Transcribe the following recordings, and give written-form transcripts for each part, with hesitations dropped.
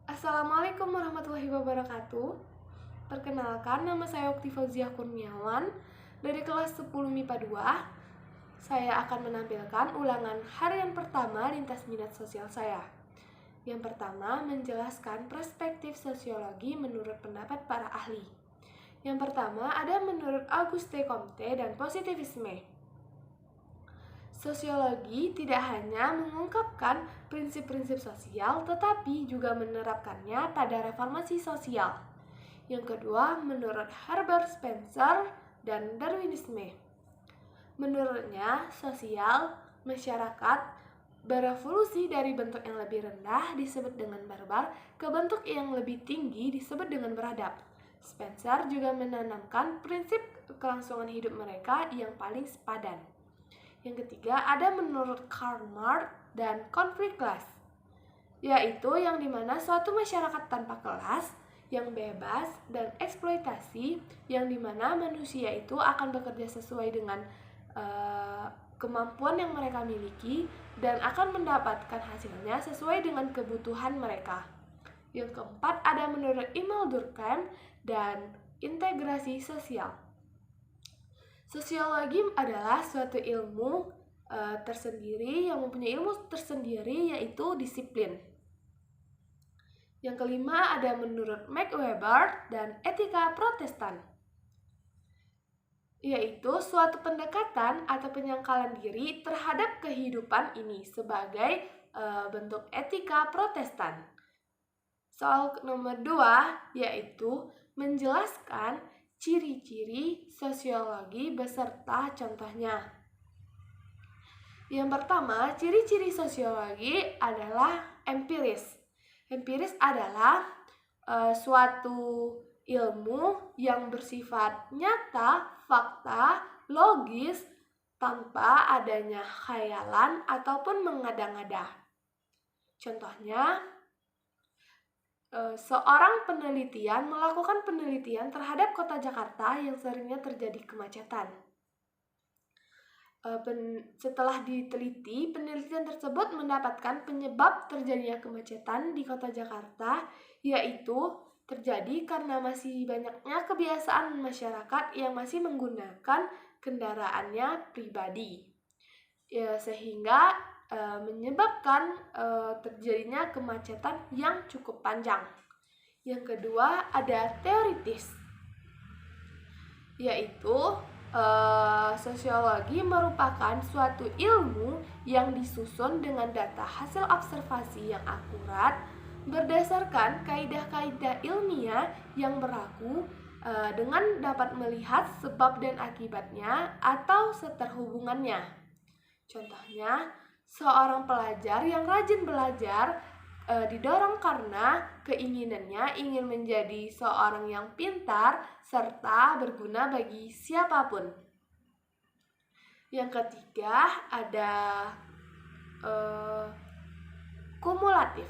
Assalamualaikum warahmatullahi wabarakatuh. Perkenalkan, nama saya Ukti Fauziah Kurniawan dari kelas 10 MIPA 2. Saya akan menampilkan ulangan harian pertama lintas minat sosial saya. Yang pertama, menjelaskan perspektif sosiologi menurut pendapat para ahli. Yang pertama ada menurut Auguste Comte dan positivisme. Sosiologi tidak hanya mengungkapkan prinsip-prinsip sosial, tetapi juga menerapkannya pada reformasi sosial. Yang kedua, menurut Herbert Spencer dan Darwinisme. Menurutnya, sosial masyarakat berevolusi dari bentuk yang lebih rendah disebut dengan barbar ke bentuk yang lebih tinggi disebut dengan beradab. Spencer juga menanamkan prinsip kelangsungan hidup mereka yang paling sepadan. Yang ketiga, ada menurut Karl Marx dan konflik kelas, yaitu yang dimana suatu masyarakat tanpa kelas yang bebas dan eksploitasi, yang dimana manusia itu akan bekerja sesuai dengan kemampuan yang mereka miliki dan akan mendapatkan hasilnya sesuai dengan kebutuhan mereka. Yang keempat, ada menurut Emile Durkheim dan integrasi sosial. Sosiologi adalah suatu ilmu tersendiri yang mempunyai ilmu tersendiri, yaitu disiplin. Yang kelima ada menurut Max Weber dan etika Protestan, yaitu suatu pendekatan atau penyangkalan diri terhadap kehidupan ini sebagai bentuk etika Protestan. Soal nomor 2 yaitu menjelaskan ciri-ciri sosiologi beserta contohnya. Yang pertama, ciri-ciri sosiologi adalah empiris. Empiris adalah suatu ilmu yang bersifat nyata, fakta, logis, tanpa adanya khayalan ataupun mengada-ngada. Contohnya, seorang penelitian melakukan penelitian terhadap kota Jakarta yang seringnya terjadi kemacetan. Setelah diteliti, penelitian tersebut mendapatkan penyebab terjadinya kemacetan di kota Jakarta, yaitu terjadi karena masih banyaknya kebiasaan masyarakat yang masih menggunakan kendaraannya pribadi, sehingga menyebabkan terjadinya kemacetan yang cukup panjang. Yang kedua ada teoritis, yaitu sosiologi merupakan suatu ilmu yang disusun dengan data hasil observasi yang akurat berdasarkan kaidah-kaidah ilmiah yang berlaku dengan dapat melihat sebab dan akibatnya atau seterhubungannya. Contohnya, seorang pelajar yang rajin belajar didorong karena keinginannya ingin menjadi seorang yang pintar serta berguna bagi siapapun. Yang ketiga ada kumulatif,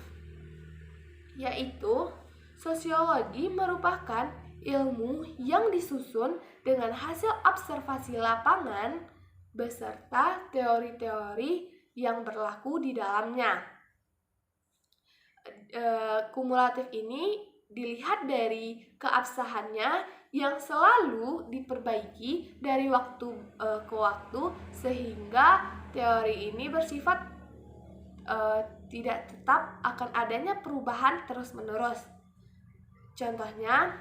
yaitu sosiologi merupakan ilmu yang disusun dengan hasil observasi lapangan beserta teori-teori yang berlaku di dalamnya. Kumulatif ini dilihat dari keabsahannya yang selalu diperbaiki dari waktu ke waktu, sehingga teori ini bersifat tidak tetap, akan adanya perubahan terus-menerus. Contohnya,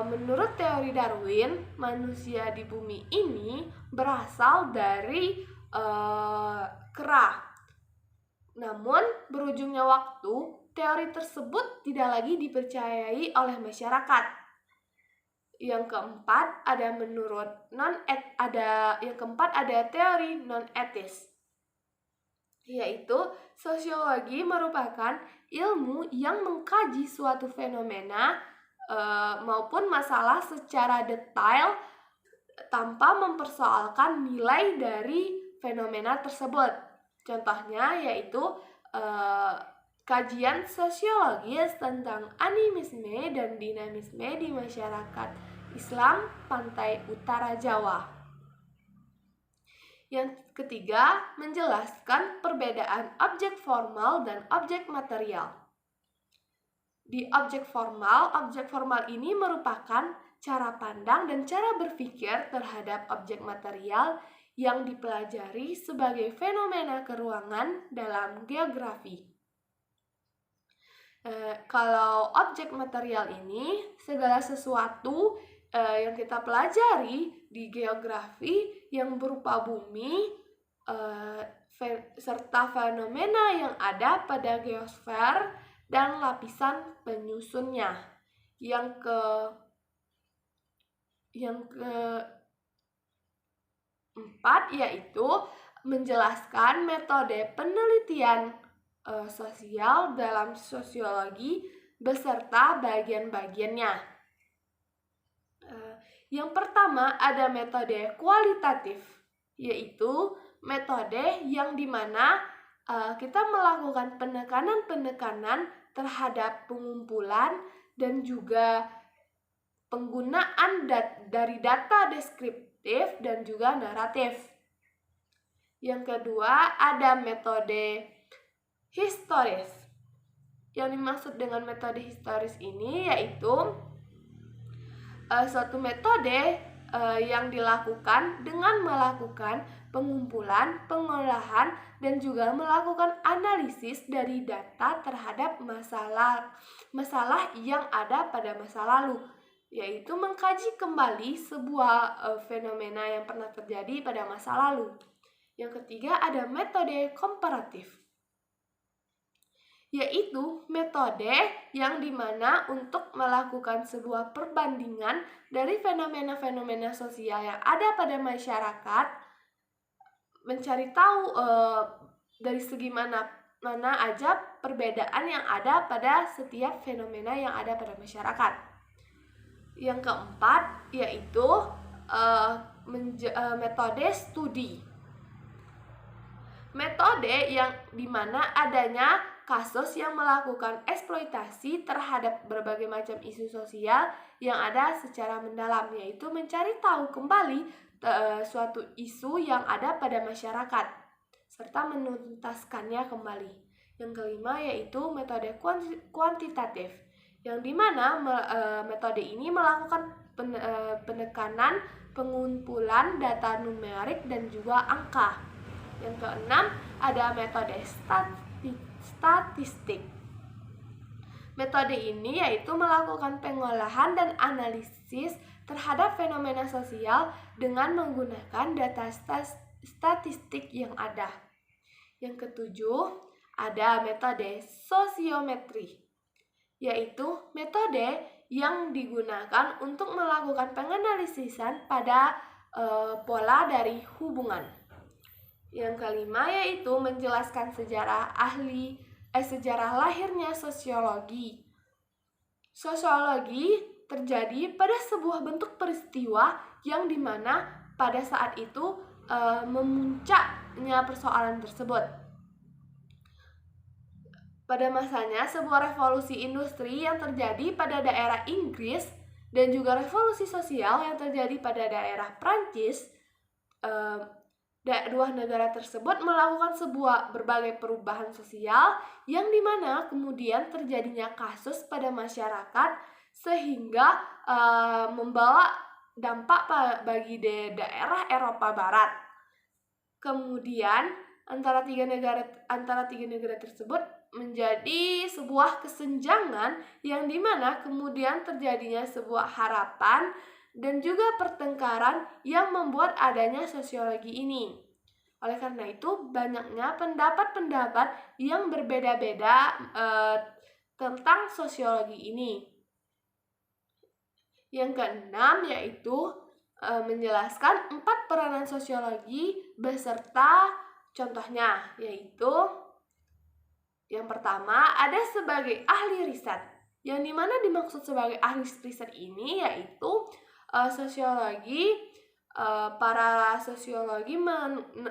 menurut teori Darwin, manusia di bumi ini berasal dari kera. Namun, berujungnya waktu, teori tersebut tidak lagi dipercayai oleh masyarakat. Yang keempat ada teori non-etis, yaitu sosiologi merupakan ilmu yang mengkaji suatu fenomena maupun masalah secara detail tanpa mempersoalkan nilai dari fenomena tersebut. Contohnya yaitu kajian sosiologis tentang animisme dan dinamisme di masyarakat Islam pantai utara Jawa. Yang ketiga, menjelaskan perbedaan objek formal dan objek material. Di objek formal ini merupakan cara pandang dan cara berpikir terhadap objek material yang dipelajari sebagai fenomena keruangan dalam geografi. Kalau objek material ini, segala sesuatu yang kita pelajari di geografi yang berupa bumi serta fenomena yang ada pada geosfer dan lapisan penyusunnya. Yang keempat yaitu menjelaskan metode penelitian sosial dalam sosiologi beserta bagian-bagiannya. Yang pertama ada metode kualitatif, yaitu metode yang dimana kita melakukan penekanan-penekanan terhadap pengumpulan dan juga penggunaan dari data deskriptif dan juga naratif. Yang kedua ada metode historis. Yang dimaksud dengan metode historis ini yaitu suatu metode yang dilakukan dengan melakukan pengumpulan, pengolahan, dan juga melakukan analisis dari data terhadap masalah yang ada pada masa lalu, yaitu mengkaji kembali sebuah fenomena yang pernah terjadi pada masa lalu. Yang ketiga ada metode komparatif, yaitu metode yang dimana untuk melakukan sebuah perbandingan dari fenomena-fenomena sosial yang ada pada masyarakat, mencari tahu dari segi mana aja perbedaan yang ada pada setiap fenomena yang ada pada masyarakat. Yang keempat yaitu metode studi. Metode yang dimana adanya kasus yang melakukan eksploitasi terhadap berbagai macam isu sosial yang ada secara mendalam, yaitu mencari tahu kembali suatu isu yang ada pada masyarakat serta menuntaskannya kembali. Yang kelima yaitu metode kuantitatif, yang dimana metode ini melakukan penekanan, pengumpulan data numerik dan juga angka. Yang keenam ada metode statistik. Metode ini yaitu melakukan pengolahan dan analisis terhadap fenomena sosial dengan menggunakan data statistik yang ada. Yang ketujuh ada metode sosiometri, yaitu metode yang digunakan untuk melakukan penganalisisan pada pola dari hubungan. Yang kelima yaitu menjelaskan sejarah lahirnya sosiologi. Sosiologi terjadi pada sebuah bentuk peristiwa yang dimana pada saat itu memuncaknya persoalan tersebut. Pada masanya sebuah revolusi industri yang terjadi pada daerah Inggris dan juga revolusi sosial yang terjadi pada daerah Prancis, dua negara tersebut melakukan berbagai perubahan sosial yang dimana kemudian terjadinya kasus pada masyarakat sehingga membawa dampak bagi daerah Eropa Barat. Kemudian antara tiga negara tersebut menjadi sebuah kesenjangan yang dimana kemudian terjadinya sebuah harapan dan juga pertengkaran yang membuat adanya sosiologi ini. Oleh karena itu, banyaknya pendapat-pendapat yang berbeda-beda tentang sosiologi ini. Yang keenam yaitu menjelaskan 4 peranan sosiologi beserta contohnya, yaitu yang pertama ada sebagai ahli riset. Yang dimana dimaksud sebagai ahli riset ini yaitu para sosiologi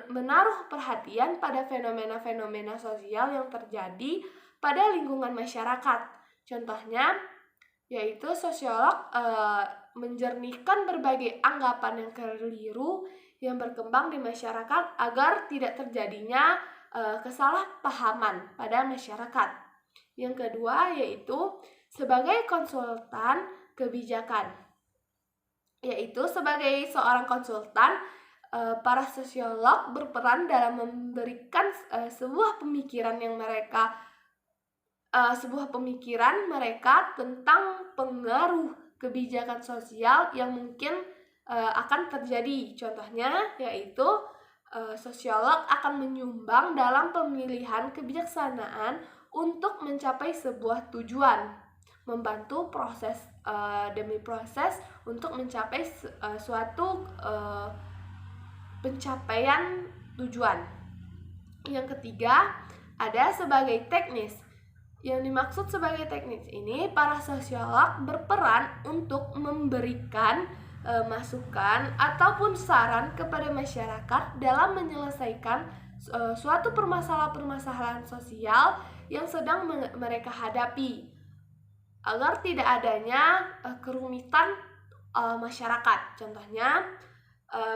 menaruh perhatian pada fenomena-fenomena sosial yang terjadi pada lingkungan masyarakat. Contohnya yaitu sosiolog menjernihkan berbagai anggapan yang keliru yang berkembang di masyarakat agar tidak terjadinya kesalahpahaman pada masyarakat. Yang kedua yaitu sebagai konsultan kebijakan. Yaitu sebagai seorang konsultan, para sosiolog berperan dalam memberikan sebuah pemikiran mereka tentang pengaruh kebijakan sosial yang mungkin akan terjadi. Contohnya yaitu sosiolog akan menyumbang dalam pemilihan kebijaksanaan untuk mencapai sebuah tujuan, membantu proses demi proses untuk mencapai suatu pencapaian tujuan. Yang ketiga, ada sebagai teknis. Yang dimaksud sebagai teknis ini, para sosiolog berperan untuk memberikan masukan ataupun saran kepada masyarakat dalam menyelesaikan suatu permasalahan sosial yang sedang mereka hadapi, agar tidak adanya kerumitan masyarakat. Contohnya,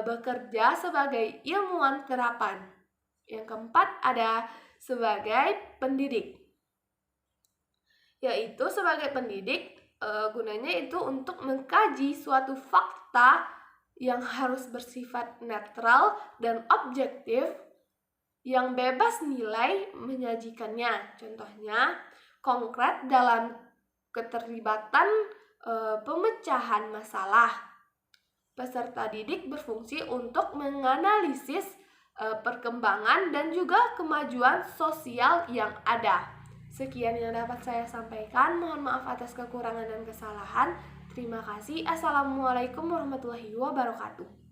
bekerja sebagai ilmuwan terapan. Yang keempat, ada sebagai pendidik. Yaitu sebagai pendidik, gunanya itu untuk mengkaji suatu fakta yang harus bersifat netral dan objektif, yang bebas nilai menyajikannya. Contohnya, konkret dalam keterlibatan pemecahan masalah. Peserta didik berfungsi untuk menganalisis perkembangan dan juga kemajuan sosial yang ada. Sekian yang dapat saya sampaikan. Mohon maaf atas kekurangan dan kesalahan. Terima kasih. Assalamualaikum warahmatullahi wabarakatuh.